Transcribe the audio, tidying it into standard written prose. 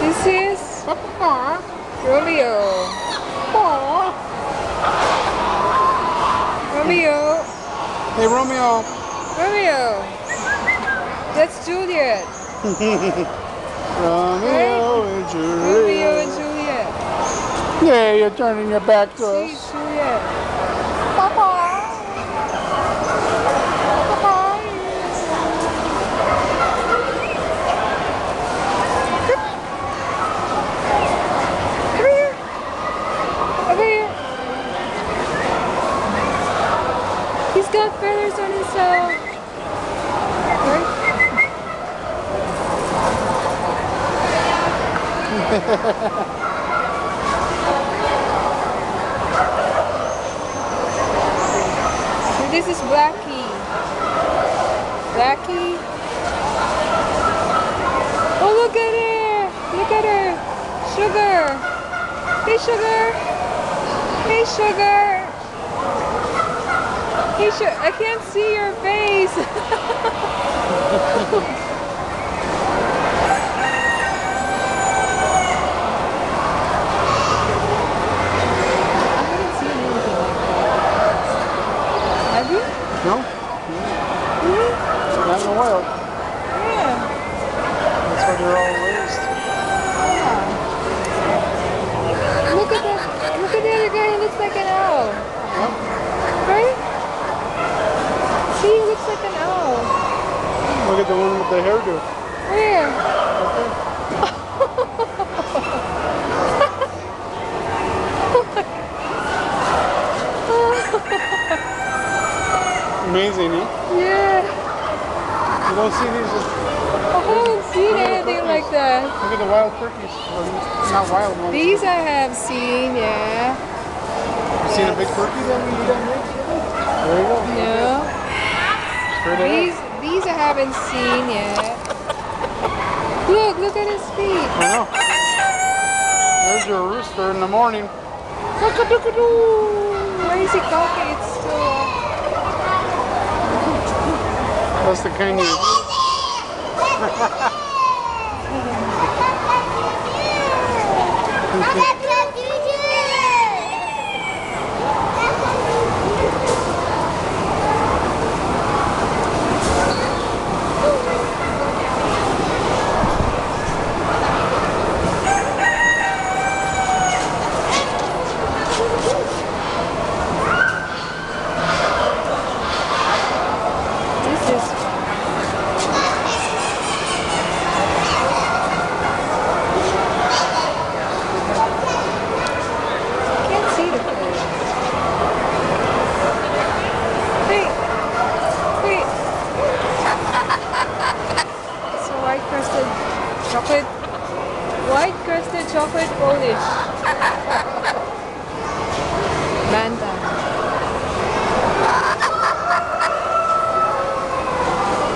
This is Romeo. Romeo. Hey, Romeo. Romeo. That's Juliet. Romeo and Juliet. Romeo and Juliet. Yeah, you're turning your back to See, us. Juliet. Come here. Over here. He's got feathers on his right? This is Blackie. Blackie. Oh, look at her. Look at her. Sugar. Hey, Sugar. Hey, Sugar. Hey, Sugar. I can't see your face. Have you? No? Really? Not in the wild. Yeah. That's why they're all raised. Yeah. Look at that. Look at the other guy. He looks like an owl. Yep. Right? See, he looks like an owl. Look at the one with the hairdo. Where? Amazing, eh? Yeah. You don't see these. I haven't seen anything like that. Look at the wild turkeys. Well, not wild ones. These I have seen, yeah. You seen a big turkey that we eat on there? There you go. No. Straight ahead. These I haven't seen yet. Look at his feet. I know. There's your rooster in the morning. Why is he coughing? It's still That's the kind you. This is can't see the fish. Wait. It's a white crusted chocolate Polish.